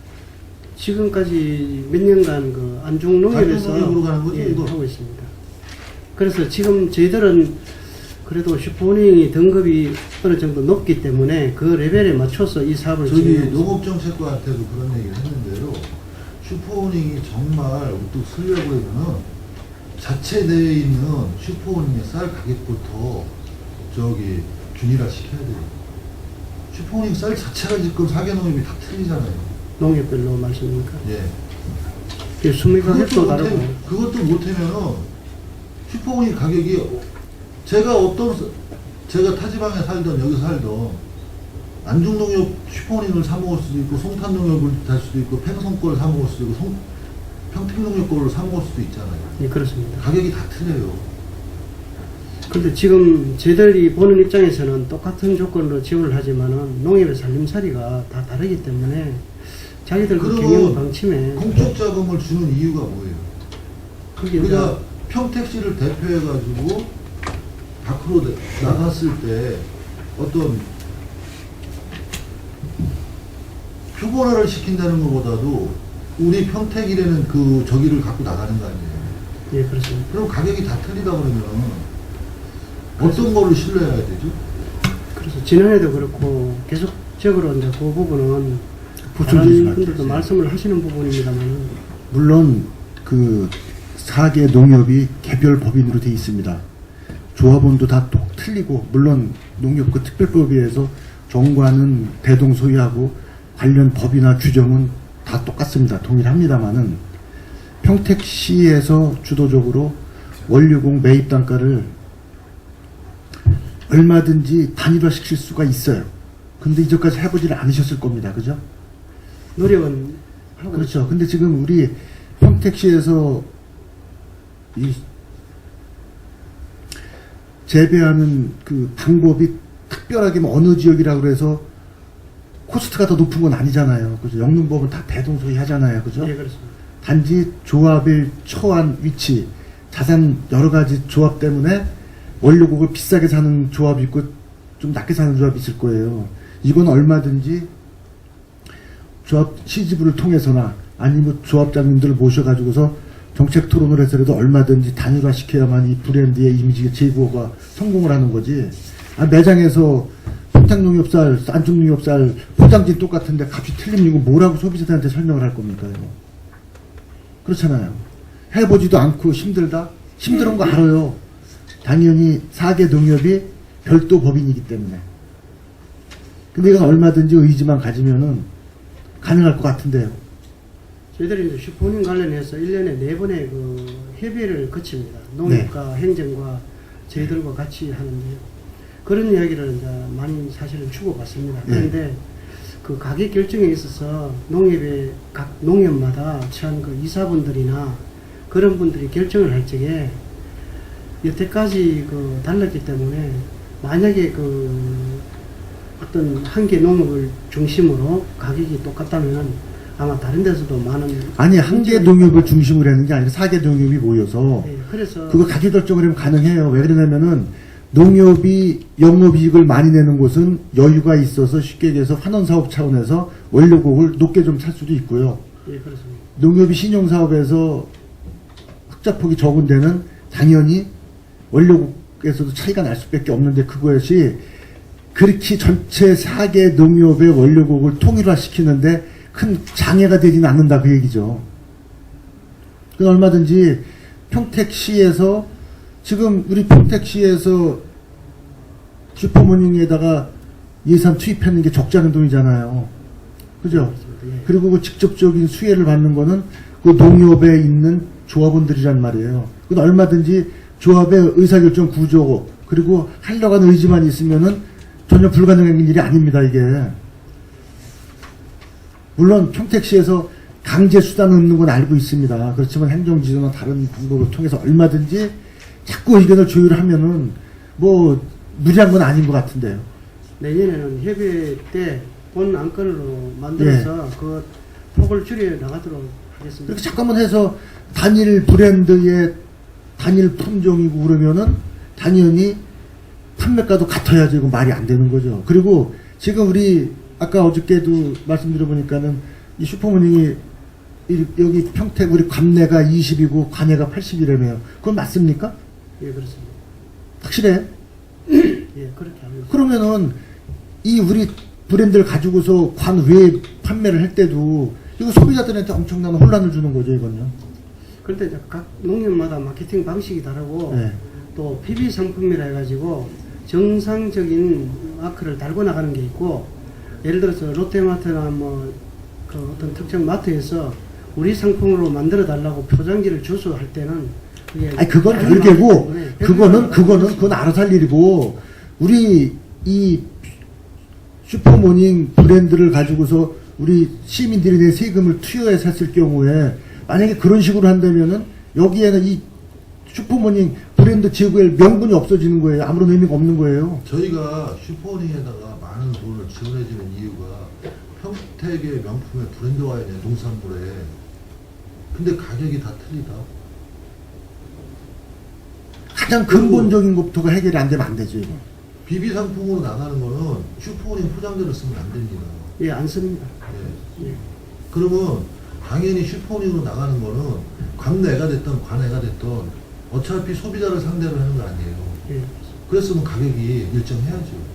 Speaker 4: 지금까지 몇 년간 그 안중농협에서
Speaker 1: 안중농협으로 가는 거지,
Speaker 4: 예,
Speaker 1: 이거?
Speaker 4: 하고 있습니다. 그래서 지금 저희들은 그래도 슈퍼호닝이 등급이 어느 정도 높기 때문에 그 레벨에 맞춰서 이 사업을
Speaker 1: 저기
Speaker 4: 진행하고 있습니다.
Speaker 1: 농업정책과한테도 그런 얘기를 했는데요. 슈퍼호닝이 정말 우뚝 쓰려고 하면은 자체내에 있는 슈퍼호닝의 쌀 가격부터 저기 균일화 시켜야 돼요. 슈퍼호닝 쌀 자체가 지금 사계농협이 다 틀리잖아요.
Speaker 4: 농협별로 말씀입니까?
Speaker 1: 예.
Speaker 4: 수미 가격도 다르고
Speaker 1: 그것도 못하면은 슈퍼호닝 가격이 제가 타지방에 살던 여기 살던 안중농협 슈퍼호닝을 사 먹을 수도 있고 송탄농협을 살 수도 있고 팽성 거를 사 먹을 수도 있고 평택농협 거를 사 먹을 수도 있잖아요.
Speaker 4: 예, 그렇습니다.
Speaker 1: 가격이 다 틀려요.
Speaker 4: 근데 지금 저희들이 보는 입장에서는 똑같은 조건으로 지원을 하지만은 농협의 살림살이가 다 다르기 때문에 자기들 그
Speaker 1: 그러면
Speaker 4: 경영 방침에
Speaker 1: 공적 자금을 주는 이유가 뭐예요?
Speaker 4: 그게
Speaker 1: 그러니까 평택시를 대표해가지고 밖으로 나갔을 때 어떤 표본화를 시킨다는 것보다도 우리 평택이라는 그 저기를 갖고 나가는 거 아니에요?
Speaker 4: 예, 그렇습니다.
Speaker 1: 그럼 가격이 다 틀리다 그러면 어떤 거를 신뢰해야 되죠?
Speaker 4: 그래서 지난해도 그렇고 계속적으로 이제 그 부분은
Speaker 5: 보충되지
Speaker 4: 다른 분들도
Speaker 5: 않겠어요.
Speaker 4: 말씀을 하시는 부분입니다만
Speaker 5: 물론 그 4개 농협이 개별 법인으로 돼 있습니다. 조합원도 다 틀리고 물론 농협 그 특별법에 의해서 정관은 대동소이하고 관련 법이나 규정은 다 똑같습니다. 동일합니다만은 평택시에서 주도적으로 원료공 매입 단가를 얼마든지 단일화 시킬 수가 있어요. 근데 이전까지 해보지를 않으셨을 겁니다. 그죠?
Speaker 4: 노력은 하고
Speaker 5: 그렇죠. 근데 지금 우리 평택시에서 이 재배하는 그 방법이 특별하게 뭐 어느 지역이라고 그래서 코스트가 더 높은 건 아니잖아요. 그죠? 영농법은 다 대동소이 하잖아요. 그죠?
Speaker 4: 예, 그렇습니다.
Speaker 5: 단지 조합을 처한 위치, 자산 여러 가지 조합 때문에 원료국을 비싸게 사는 조합이 있고 좀 낮게 사는 조합이 있을 거예요. 이건 얼마든지 조합 시지부를 통해서나 아니면 조합장님들을 모셔가지고서 정책 토론을 해서라도 얼마든지 단일화 시켜야만 이 브랜드의 이미지 제고가 성공을 하는 거지. 매장에서 평택농협쌀, 안중농협쌀 포장지 똑같은데 값이 틀리면 이거 뭐라고 소비자들한테 설명을 할 겁니까? 이거? 그렇잖아요. 해보지도 않고 힘들다? 힘든 거 알아요. 당연히 4개 농협이 별도 법인이기 때문에. 근데 이건 얼마든지 의지만 가지면은 가능할 것 같은데요.
Speaker 4: 저희들이 이제 슈퍼호닝 관련해서 1년에 4번의 그 협의를 거칩니다. 농협과 행정과 저희들과 같이 하는데요. 그런 이야기를 이제 많이 사실은 주고받습니다. 그런데 그 가격 결정에 있어서 농협의 각 농협마다 처한 그 이사분들이나 그런 분들이 결정을 할 적에 여태까지 그 달랐기 때문에 만약에 그 어떤 한 개 농협을 중심으로 가격이 똑같다면 아마 다른 데서도 많은
Speaker 5: 아니 한 개 농협을 중심으로 하는 게 아니라 4개 농협이 모여서
Speaker 4: 예, 그래서
Speaker 5: 그거 가격 결정을 하면 가능해요. 왜 그러냐면은 농협이 영업이익을 많이 내는 곳은 여유가 있어서 쉽게 얘기해서 환원사업 차원에서 원료국을 높게 좀 살 수도 있고요.
Speaker 4: 예, 그렇습니다.
Speaker 5: 농협이 신용사업에서 흑자폭이 적은 데는 당연히 원료국에서도 차이가 날 수밖에 없는데 그것이 그렇게 전체 4개 농협의 원료국을 통일화시키는데 큰 장애가 되지는 않는다 그 얘기죠. 그 얼마든지 평택시에서 지금 우리 평택시에서 슈퍼모닝에다가 예산 투입하는 게 적지 않은 돈이잖아요. 그죠? 그리고 그 직접적인 수혜를 받는 거는 그 농협에 있는 조합원들이란 말이에요. 그 얼마든지 조합의 의사결정 구조고 그리고 하려고 하는 의지만 있으면은 전혀 불가능한 일이 아닙니다, 이게. 물론 평택시에서 강제 수단을 넣는 건 알고 있습니다. 그렇지만 행정지도나 다른 방법을 통해서 얼마든지 자꾸 의견을 조율하면은 뭐 무리한 건 아닌 것 같은데요.
Speaker 4: 내년에는 협의 때 본 안건으로 만들어서 그 폭을 줄여 나가도록 하겠습니다.
Speaker 5: 이렇게 잠깐만 해서 단일 브랜드의 단일 품종이고 그러면은 당연히 판매가도 같아야지 이거 말이 안 되는 거죠. 그리고 지금 우리 아까 어저께도 말씀드려보니까는 이 슈퍼모닝이 여기 평택 우리 관내가 20이고 관내가 80이라며요. 그건 맞습니까?
Speaker 4: 예, 그렇습니다.
Speaker 5: 확실해?
Speaker 4: 예, 그렇게 알고 있습니다.
Speaker 5: 그러면은 이 우리 브랜드를 가지고서 관 외에 판매를 할 때도 이거 소비자들한테 엄청난 혼란을 주는 거죠, 이건요.
Speaker 4: 그런데 이제 각 농협마다 마케팅 방식이 다르고
Speaker 5: 네.
Speaker 4: 또 PB 상품이라 해가지고 정상적인 마크를 달고 나가는 게 있고 예를 들어서 롯데마트나 뭐 그 어떤 특정 마트에서 우리 상품으로 만들어 달라고 포장지를 주소할 때는 그게
Speaker 5: 아니 그건
Speaker 4: 다른
Speaker 5: 별개고
Speaker 4: 마트이기 때문에
Speaker 5: 그건 알아서 할 일이고 우리 이 슈퍼모닝 브랜드를 가지고서 우리 시민들이 내 세금을 투여해서 했을 경우에 만약에 그런 식으로 한다면은 여기에는 이 슈퍼모닝 브랜드 지역의 명분이 없어지는 거예요. 아무런 의미가 없는 거예요.
Speaker 1: 저희가 슈퍼모닝에다가 많은 돈을 지원해주는 이유가 평택의 명품의 브랜드화에 대한 농산물에 근데 가격이 다 틀리다.
Speaker 5: 가장 근본적인 것부터가 해결이 안 되면 안 되죠. 이거.
Speaker 1: 비비 상품으로 나가는 거는 슈퍼모닝 포장재를 쓰면 안 됩니다.
Speaker 4: 예, 안 씁니다.
Speaker 1: 예.
Speaker 4: 예.
Speaker 1: 그러면 당연히 슈퍼모닝으로 나가는 거는 관내가 됐던 관내가 됐던 어차피 소비자를 상대로 하는 거 아니에요.
Speaker 4: 예.
Speaker 1: 그랬으면 가격이 일정해야죠.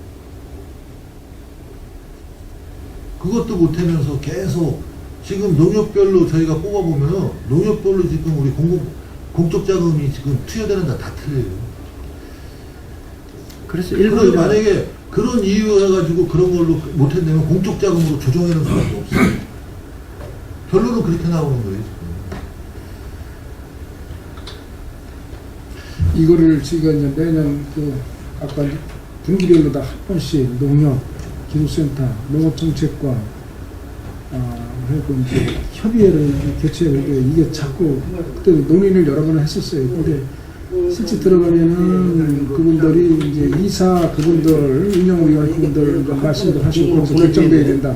Speaker 1: 그것도 못하면서 계속 지금 농협별로 저희가 뽑아보면은 농협별로 지금 우리 공적 자금이 지금 투여되는 데 다 틀려요.
Speaker 4: 그래서
Speaker 1: 그래서
Speaker 4: 일본
Speaker 1: 만약에 그런 이유 해가지고 그런 걸로 못했다면 공적 자금으로 조정해놓은 수밖에 없어요. 결론은 그렇게 나오는 거예요. 지금.
Speaker 2: 이거를 저희가 이제 매년 그 아까 분기별로 다 한 번씩 농협, 기술센터, 농업정책과 하고 이제 협의회를 개최하고 이게 자꾸 그때 논의를 여러 번 했었어요. 근데 실제 들어가면은 그분들이 이제 이사 그분들 운영위원 그분들 말씀도 하시고 거기서 결정돼야 된다.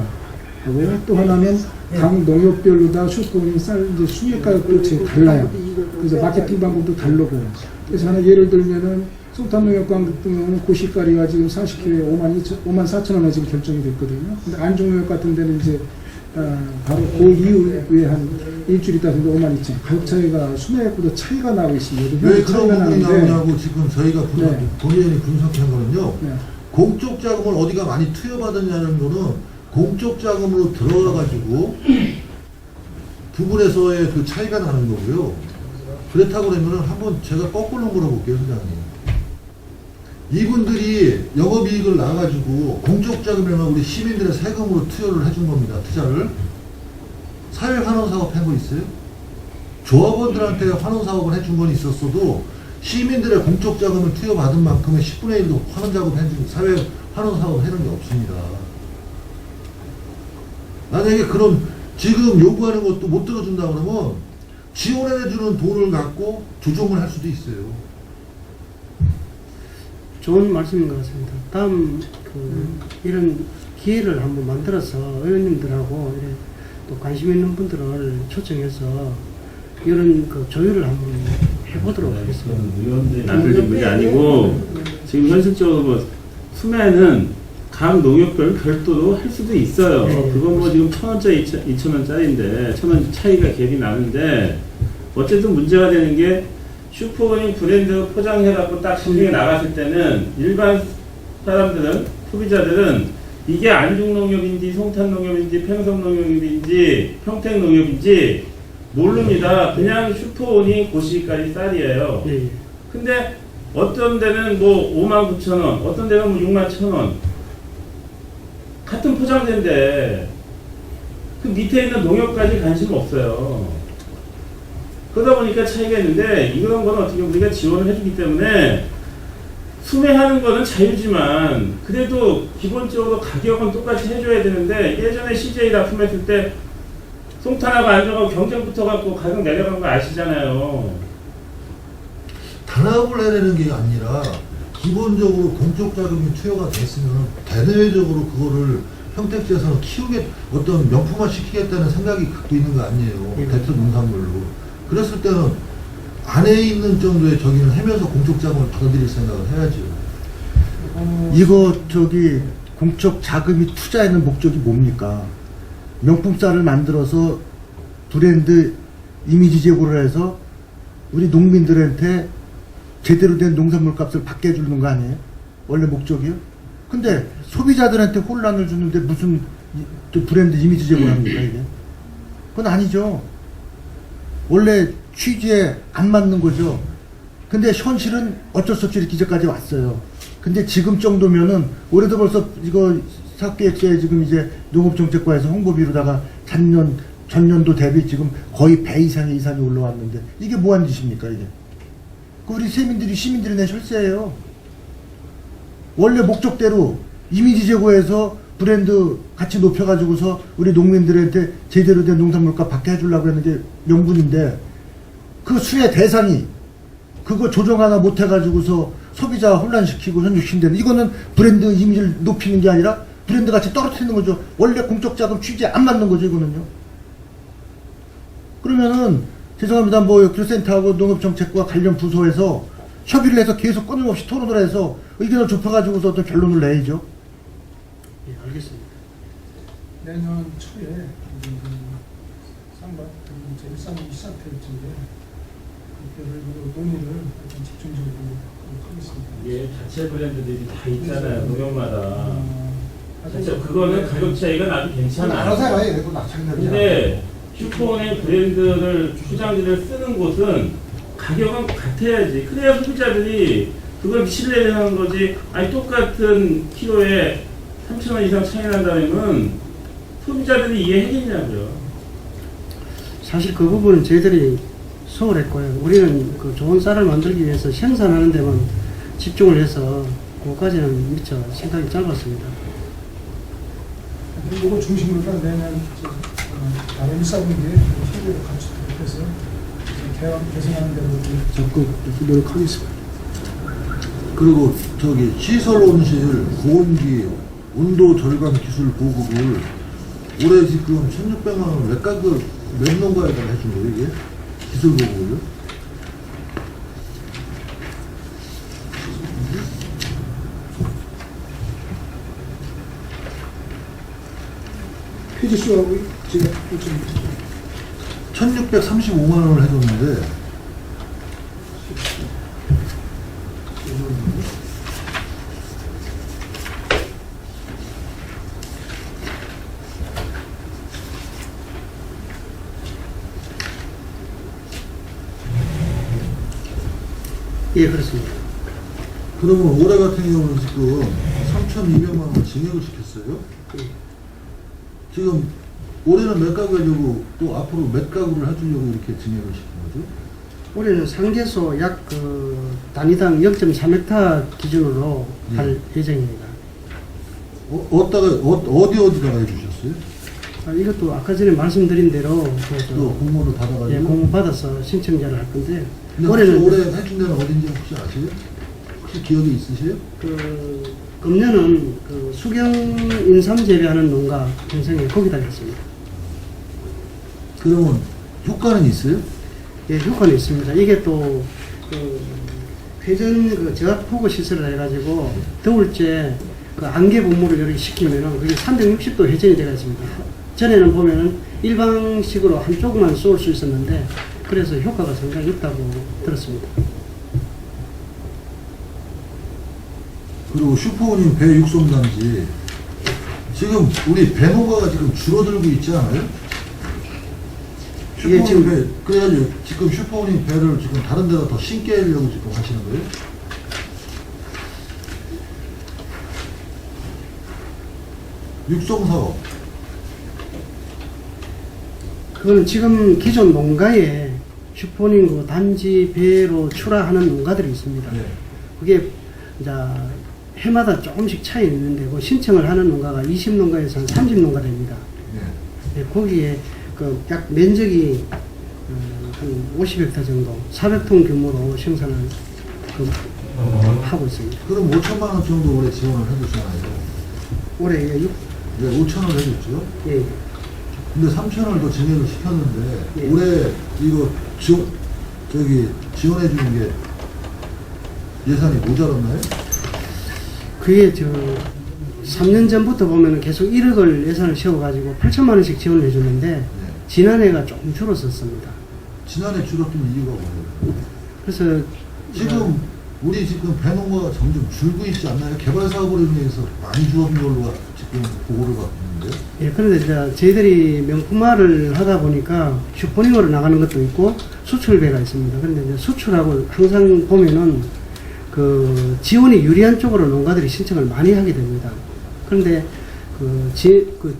Speaker 2: 하고 또 하나는 각 농협별로 다 슈퍼모닝 쌀 이제 수입 가격도 달라요. 그래서 마케팅 방법도 다르고. 그래서 하나 예를 들면은 송탄농협관 같은 경우는 고시가리가 지금 40kg에 5만 4천 원에 지금 결정이 됐거든요. 근데 안종농협 같은 데는 이제 바로 그 이후에 한 일주일 있다 근데 5만 2천 가격 차이가 수매액보다 차이가 나고 있습니다.
Speaker 1: 왜 그런 부분이 나오냐고 지금 저희가
Speaker 2: 네.
Speaker 1: 본의원이 분석한 거는요.
Speaker 2: 네.
Speaker 1: 공적 자금을 어디가 많이 투여받았냐는 거는 공적 자금으로 들어가가지고 부분에서의 그 차이가 나는 거고요. 그렇다고 그러면 한번 제가 거꾸로 물어볼게요, 소장님. 이분들이 영업이익을 나가지고 공적 자금이나 우리 시민들의 세금으로 투여를 해준 겁니다. 투자를. 사회 환원 사업 한 거 있어요? 조합원들한테 환원 사업을 해준 건 있었어도 시민들의 공적 자금을 투여받은 만큼의 10분의 1도 환원 작업 해준 사회 환원 사업을 해놓은 게 없습니다. 만약에 그런 지금 요구하는 것도 못 들어준다 그러면 지원해주는 돈을 갖고 조정을 할 수도 있어요.
Speaker 4: 좋은 말씀인 것 같습니다. 다음 이런 기회를 한번 만들어서 의원님들하고 이렇게 또 관심 있는 분들을 초청해서 이런 그 조율을 한번 해보도록 하겠습니다.
Speaker 6: 의원들이 남겨진 문제 아니고 지금 현실적으로 뭐 수매는 각 농협별 별도로 할 수도 있어요.
Speaker 4: 네.
Speaker 6: 그건 뭐 지금 1,000원짜리, 2,000원짜리인데 1,000원 차이가 갭이 나는데 어쨌든 문제가 되는 게 슈퍼모닝 브랜드 포장해갖고 딱 시중에 나갔을 때는 일반 사람들은 소비자들은 이게 안중농협인지 송탄농협인지 평성농협인지 평택농협인지 모릅니다. 그냥 슈퍼온이 고시까지 쌀이에요.
Speaker 4: 예.
Speaker 6: 근데 어떤 데는 뭐 59,000원, 어떤 데는 뭐 61,000원. 같은 포장재인데 그 밑에 있는 농협까지 관심 없어요. 그러다 보니까 차이가 있는데 이런 건 어떻게 우리가 지원을 해주기 때문에 수매하는 거는 자유지만 그래도 기본적으로 가격은 똑같이 해줘야 되는데 예전에 CJ 납품했을 때 송탄하고 안정하고 경쟁 붙어갖고 가격 내려간 거 아시잖아요.
Speaker 1: 단합을 해내는 게 아니라 기본적으로 공적 자금이 투여가 됐으면 대내외적으로 그거를 평택지에서는 키우게 어떤 명품화 시키겠다는 생각이 갖고 있는 거 아니에요.
Speaker 4: 예.
Speaker 1: 대표 농산물로. 그랬을 때는 안에 있는 정도의 저기는 하면서 공적 자금을 받아들일 생각을 해야죠.
Speaker 5: 이거 저기 공적 자금이 투자하는 목적이 뭡니까? 명품 쌀을 만들어서 브랜드 이미지 제고를 해서 우리 농민들한테 제대로 된 농산물 값을 받게 해주는 거 아니에요? 원래 목적이요? 근데 소비자들한테 혼란을 주는데 무슨 또 브랜드 이미지 제고를 합니까 이게? 그건 아니죠. 원래 취지에 안 맞는 거죠. 근데 현실은 어쩔 수 없이 이렇게까지 왔어요. 근데 지금 정도면은 올해도 벌써 이거 사업계획서에 지금 이제 농업정책과에서 홍보비로다가 전년도 대비 지금 거의 배 이상의 이산이 올라왔는데 이게 뭐한 짓입니까 이게? 그 우리 시민들이 낸 혈세예요. 원래 목적대로 이미지 제고해서 브랜드 가치 높여가지고서 우리 농민들한테 제대로 된 농산물값 받게 해주려고 하는 게 명분인데 그 수혜 대상이 그거 조정 하나 못해가지고서 소비자 혼란시키고 현혹시키는 이거는 브랜드 이미지를 높이는 게 아니라 브랜드 가치 떨어뜨리는 거죠. 원래 공적 자금 취지에 안 맞는 거죠 이거는요. 그러면은 죄송합니다. 뭐 교센터하고 농업정책과 관련 부서에서 협의를 해서 계속 끊임없이 토론을 해서 의견을 좁혀가지고서 어떤 결론을 내야죠.
Speaker 4: 예, 알겠습니다.
Speaker 2: 내년 초에 쌍밭 이제 일상이 시작될 텐데 그때를 논의를 좀 집중적으로 하도록 하겠습니다.
Speaker 6: 이게 자체 브랜드들이 다 있잖아요. 농협마다. 진짜 그거는 가격 차이가 나도 괜찮아요.
Speaker 5: 알아서 해요. 이거 낙찰이나.
Speaker 6: 근데 슈퍼온의 브랜드를 포장지를 쓰는 곳은 가격은 같아야지. 그래야 소비자들이 그걸 신뢰를 하는 거지. 아니 똑같은 키로에 3,000원 이상 차이 난다면 소비자들이 이해하겠냐고요.
Speaker 4: 사실 그 부분은 저희들이 소홀했고요. 우리는 그 좋은 쌀을 만들기 위해서 생산하는 데만 집중을 해서 그거까지는 미처 생각이 짧았습니다.
Speaker 2: 이거 중심으로 내년 다른 일사분기에 협의를 갖추도록 해서 개선하는 대로 적극 노력하겠습니다.
Speaker 1: 그리고 저기 시설 온실, 고온기, 온도 절감 기술 보급을 올해 지금 1,600만 원 몇 농가에다가 해준 거예요 이게? 기술 보급을요?
Speaker 2: 페이지 수하고 제가 좀
Speaker 1: 1,635만 원을 해줬는데
Speaker 4: 예, 그렇습니다.
Speaker 1: 그러면 올해 같은 경우는 지금 3,200만 원 증액을 시켰어요. 지금 올해는 몇 가구 하려고 또 앞으로 몇 가구를 해주려고 이렇게 증액을 시킨 거죠?
Speaker 4: 올해는 상계소 약 단위당 0.3헥타 기준으로 할 예정입니다.
Speaker 1: 어디다가 해주셨어요?
Speaker 4: 이것도 아까 전에 말씀드린 대로
Speaker 1: 또 공모를 받아가지고?
Speaker 4: 예, 공모 받아서 신청자를 할 건데
Speaker 1: 근데
Speaker 4: 올해는
Speaker 1: 올해 해준 데는 어딘지 혹시 아세요? 혹시 기억이 있으세요?
Speaker 4: 금년은 수경 인삼 재배하는 농가 평생에 거기다 했습니다.
Speaker 1: 그러면 효과는 있어요?
Speaker 4: 예, 효과는 있습니다. 이게 또 회전 저압 포구 시설을 해가지고 더울 때 안개 분무를 이렇게 시키면은 그게 360도 회전이 되어 있습니다. 전에는 보면은 일방식으로 한쪽만 쏠 수 있었는데 그래서 효과가 상당히 있다고 들었습니다.
Speaker 1: 그리고 슈퍼우닝 배 육성단지 지금 우리 배농가가 지금 줄어들고 있지 않아요?
Speaker 4: 예,
Speaker 1: 슈퍼우닝
Speaker 4: 지금-
Speaker 1: 배 그래가지고 지금 슈퍼우닝 배를 지금 다른 데다 더 신게 하려고 지금 하시는 거예요? 육성 사업
Speaker 4: 그거는 지금 기존 농가에 슈퍼닝 그 단지 배로 출하하는 농가들이 있습니다.
Speaker 1: 네.
Speaker 4: 그게 이제 해마다 조금씩 차이 있는데 그 신청을 하는 농가가 20농가에서 한 30농가 됩니다.
Speaker 1: 네.
Speaker 4: 네, 거기에 그 약 면적이 한 50헥타 정도, 400톤 규모로 생산을 하고 있습니다.
Speaker 1: 그럼 5천만 원 정도 올해 지원을 해주잖아요.
Speaker 4: 올해
Speaker 1: 네, 5천을 해줬죠.
Speaker 4: 예,
Speaker 1: 근데 3천을 더 증액을 시켰는데
Speaker 4: 예.
Speaker 1: 올해 이거 지원해 주는 게 예산이 모자랐나요?
Speaker 4: 그게 3년 전부터 보면 계속 1억을 예산을 세워가지고 8천만 원씩 지원을 해줬는데
Speaker 1: 네.
Speaker 4: 지난해가 조금 줄었었습니다.
Speaker 1: 지난해 줄었던 이유가 뭐예요?
Speaker 4: 그래서
Speaker 1: 지금 우리 지금 배농가가 점점 줄고 있지 않나요? 개발 사업으로 인해서 많이 줄어든 걸로 지금 보고를 받고 있는데.
Speaker 4: 예, 그런데 이제 저희들이 명품화를 하다 보니까 슈퍼닝으로 나가는 것도 있고 수출배가 있습니다. 그런데 이제 수출하고 항상 보면은 그 지원이 유리한 쪽으로 농가들이 신청을 많이 하게 됩니다. 그런데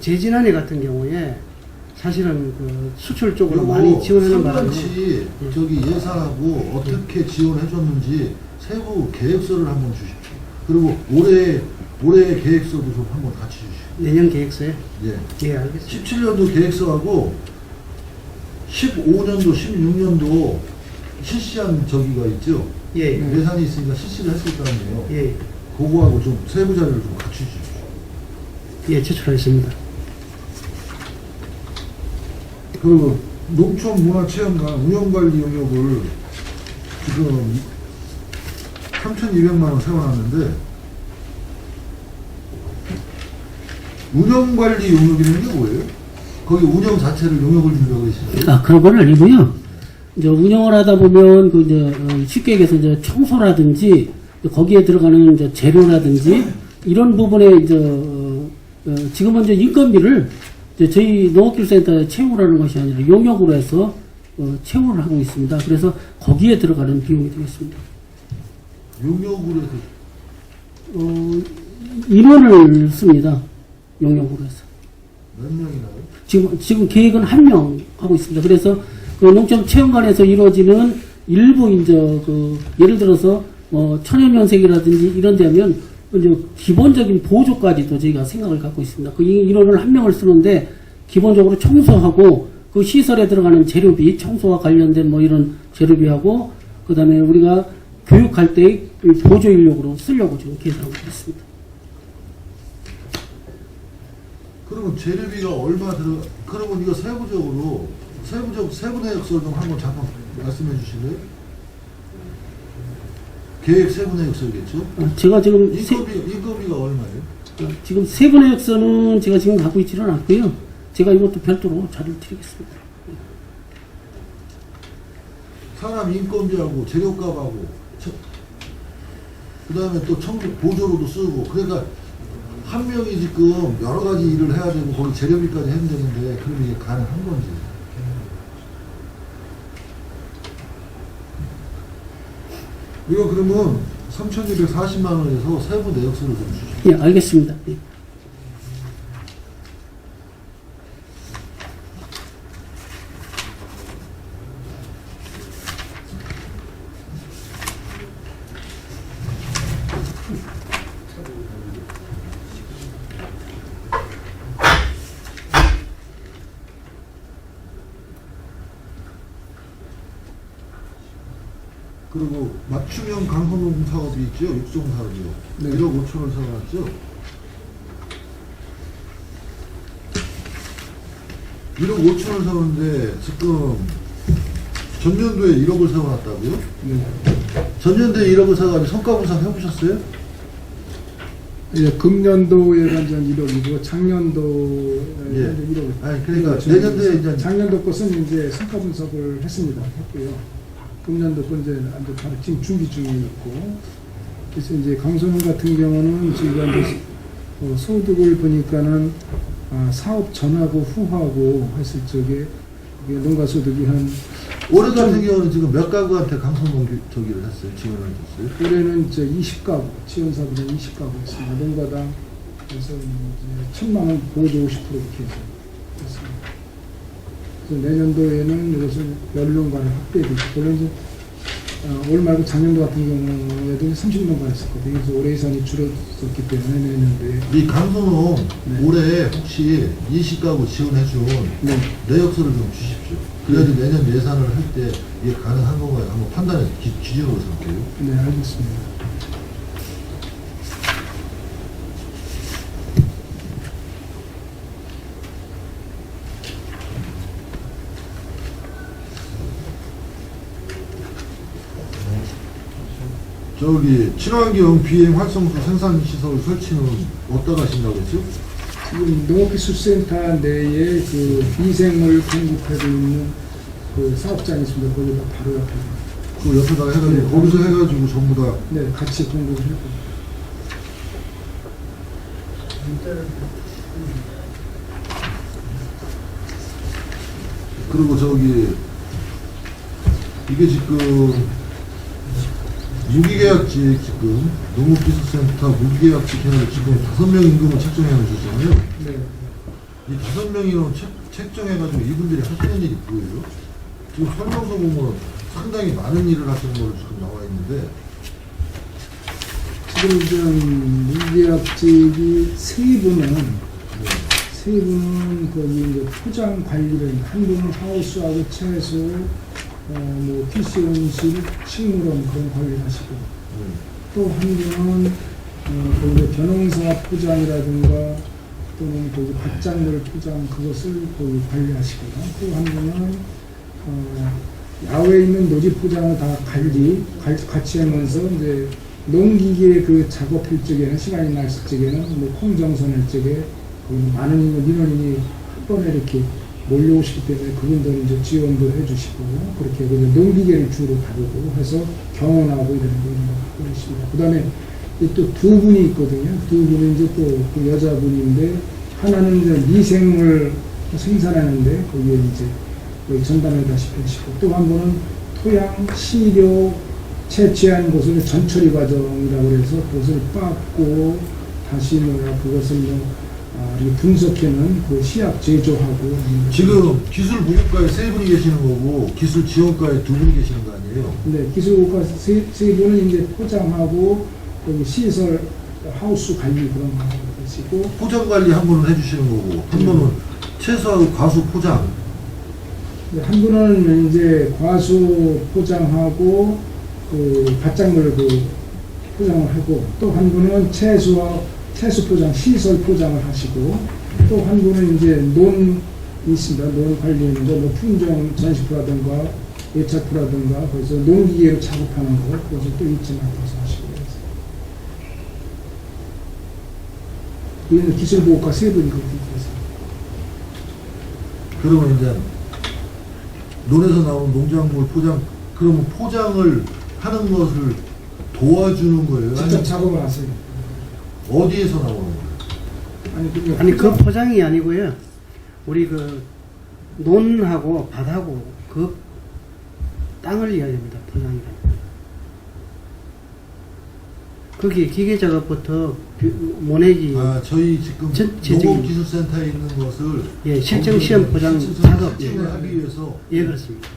Speaker 4: 재지난해 같은 경우에 사실은 그 수출 쪽으로 많이 지원하는 바람에
Speaker 1: 상반치 저기 예산하고 어떻게 지원해 줬는지 세부 계획서를 한번 주십시오. 그리고 올해 계획서도 좀 한번 같이 주십시오.
Speaker 4: 내년 계획서에
Speaker 1: 예.
Speaker 4: 예, 알겠습니다.
Speaker 1: 17년도 계획서하고 15년도, 16년도 실시한 저기가 있죠.
Speaker 4: 예,
Speaker 1: 예산이 있으니까 실시를 했을 거 아니에요.
Speaker 4: 예,
Speaker 1: 그거하고 좀 세부 자료를 좀 같이 주십시오.
Speaker 4: 예, 제출하겠습니다.
Speaker 1: 그 농촌문화체험관 운영관리 용역을 지금 3,200만 원 세워놨는데 운영관리 용역이라는 게 뭐예요? 거기 운영 자체를 용역을 주려고 그러시나요?
Speaker 3: 아, 그런 건 아니고요. 이제 운영을 하다 보면 그 이제 쉽게 얘기해서 이제 청소라든지 거기에 들어가는 이제 재료라든지 이런 부분에 이제 지금은 이제 인건비를 이제 저희 농업기술센터에 채우라는 것이 아니라 용역으로 해서 채우를 하고 있습니다. 그래서 거기에 들어가는 비용이 되겠습니다.
Speaker 1: 용역으로 해서
Speaker 3: 인원을 씁니다. 용역으로 해서.
Speaker 1: 몇 명이나요?
Speaker 3: 지금 계획은 1명 하고 있습니다. 그래서 그 농촌 체험관에서 이루어지는 일부 이제 그 예를 들어서 천연면색이라든지 이런 데 하면 이제 기본적인 보조까지도 저희가 생각을 갖고 있습니다. 그 인원을 1명을 쓰는데 기본적으로 청소하고 그 시설에 들어가는 재료비, 청소와 관련된 뭐 이런 재료비하고 그다음에 우리가 교육할 때 보조 인력으로 쓰려고 지금 계산하고 있습니다.
Speaker 1: 그러면 재료비가 얼마 그러면 이거 세부 내역서 좀 한번 잠깐 말씀해 주실래요? 계획 세부 내역서겠죠?
Speaker 3: 제가 지금
Speaker 1: 인건비가 얼마예요?
Speaker 3: 지금 세분의 역서는 제가 지금 갖고 있지는 않고요. 제가 이것도 별도로 자료를 드리겠습니다.
Speaker 1: 사람 인건비하고 재료값하고 그 다음에 또 청소 보조로도 쓰고 그러니까 한 명이 지금 여러 가지 일을 해야 되고 거기 재료비까지 해야 되는데 그럼 이게 가능한 건지. 이거 그러면 3,240만 원에서 세부 내역서를 좀 주십시오.
Speaker 3: 예, 알겠습니다. 예.
Speaker 1: 그리고 맞춤형 강호농 사업이 있죠. 육성 사업이요.
Speaker 2: 네.
Speaker 1: 1억 5천을 세워놨죠. 1억 5천을 세웠는데 지금 전년도에 1억을 세워놨다고요?
Speaker 2: 네.
Speaker 1: 전년도에 1억을 세워가지고 성과 분석 해보셨어요?
Speaker 2: 예, 금년도에 완전 1억이고 작년도에
Speaker 1: 예.
Speaker 2: 1억.
Speaker 1: 아니, 그러니까 내년도에 이제
Speaker 2: 작년도 것은 이제 성과 분석을 했습니다. 했고요. 금년도 건 이제 바로 지금 준비 중에 있고 그래서 이제 강선원 같은 경우는 저희가 이제 소득을 보니까는 사업 전하고 후하고 했을 적에 이게 농가 소득이 한
Speaker 1: 올해 같은 경우는 지금 몇 가구한테 강성농 저기를 했어요? 지원을 줬어요?
Speaker 2: 올해는 20가구 지원 사업은 20가구 했습니다. 농가당 그래서 이제 1,000만 원 보조 50% 이렇게 해서 했습니다. 그래서 내년도에는 이것을 연령간에 확대되고 물론 이제 올 말고 작년도 같은 경우에도 30년간 했었거든요. 그래서 올해 예산이 줄어들었기 때문에 내년도에
Speaker 1: 이 강성농
Speaker 2: 네.
Speaker 1: 올해 혹시 20가구 지원해준
Speaker 2: 네.
Speaker 1: 내역서를 좀 주십시오. 그래야지 내년 예산을 할 때 이게 가능한 건가요? 한번 판단해서 기준으로 삼게요.
Speaker 2: 네, 알겠습니다.
Speaker 1: 저기 친환경 비행 활성수 생산시설 설치는 어디다 가신다고 했죠?
Speaker 2: 지금 농업기술센터 내에 그 미생물 공급하고 있는 그 사업장이 있습니다. 거기다 바로 옆에.
Speaker 1: 그 옆에다가 해가지고
Speaker 2: 네.
Speaker 1: 거기서 해가지고 전부 다
Speaker 2: 네, 같이 공급을 해고.
Speaker 1: 그리고 저기 이게 지금 무기계약직 지금 농업기술센터 무기계약직 해서 지금 5명 임금을 책정해 놓으셨잖아요.
Speaker 2: 네.
Speaker 1: 이 5명이면 책정해가지고 이분들이 하시는 일이 뭐예요? 지금 설명서 보면 상당히 많은 일을 하시는 걸로 지금 나와 있는데
Speaker 2: 지금 무계약직이 세 분은 거기 이제 포장 관리를 한 분은 하우스하고 채소, 뭐 PC 온실, 식물원 그런 관리를 하시고 또 한 분은 거기 변홍사 포장이라든가 또는 거기 밭작물 포장 그것을 거기 관리하시고요. 또 한 분은 야외에 있는 노지 포장을 다 같이 하면서 이제 농기계 그 작업할 적에는 시간이 났을 적에는 뭐 콩정선할 적에 많은 민원인이 한 번에 이렇게 몰려오시기 때문에 그분들 이제 지원도 해주시고 그렇게 농기계를 주로 다루고 해서 경원하고 이런 걸 하고 있습니다. 그 다음에 또 두 분이 있거든요. 두 분은 이제 또 그 여자분인데 하나는 이제 미생물 생산하는데 거기에 이제 여기 전담해다시피 하시고 또 한 분은 토양 시료 채취한 것을 전처리 과정이라고 해서 그것을 빻고 다시 그것을 이렇게 분석해는 그 시약 제조하고
Speaker 1: 지금 기술 보급과에 3분이 계시는 거고 기술 지원과에 2분이 계시는 거 아니에요?
Speaker 2: 네, 기술과 세 분은 이제 포장하고 여기 시설 하우스 관리 그런 거 하고 계시고
Speaker 1: 포장 관리 한 분은 해주시는 거고 한 분은 채소하고 과수 포장.
Speaker 2: 한 분은 이제 과수 포장하고 그 밭작물 그 포장을 하고 또 한 분은 채소 포장, 시설 포장을 하시고 또 한 분은 이제 논이 있습니다. 논 관리인데 뭐 품종 전시포라든가 예차포라든가 그래서 농기계로 작업하는 거 그것을 또 잊지 말아서 하시고 이는 기술보호과 세 분이 그렇게 있어요.
Speaker 1: 그러면 이제 논에서 나온 농작물 포장 그러면 포장을 하는 것을 도와주는 거예요?
Speaker 2: 직접
Speaker 1: 아니면
Speaker 2: 작업을 하세요.
Speaker 1: 어디에서 나오는 거예요?
Speaker 4: 아니 그 포장이 아니고요. 우리 그 논하고 밭하고 그 땅을 이야기합니다. 포장이라는. 거기 기계 작업부터 모내기,
Speaker 1: 저희 지금
Speaker 4: 전체적인-
Speaker 1: 농업기술센터에 있는 것을
Speaker 4: 예, 실정 시험 포장
Speaker 1: 실증
Speaker 4: 작업, 예.
Speaker 1: 실증을 하기 위해서
Speaker 4: 예 그렇습니다.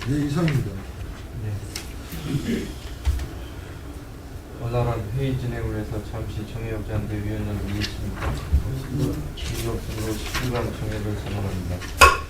Speaker 1: 네, 이상입니다.
Speaker 7: 원활한 회의 진행을 위해서 잠시 정해역자한테 위원장을 드리겠습니다. 이것으로 실시간 정해를 선언합니다.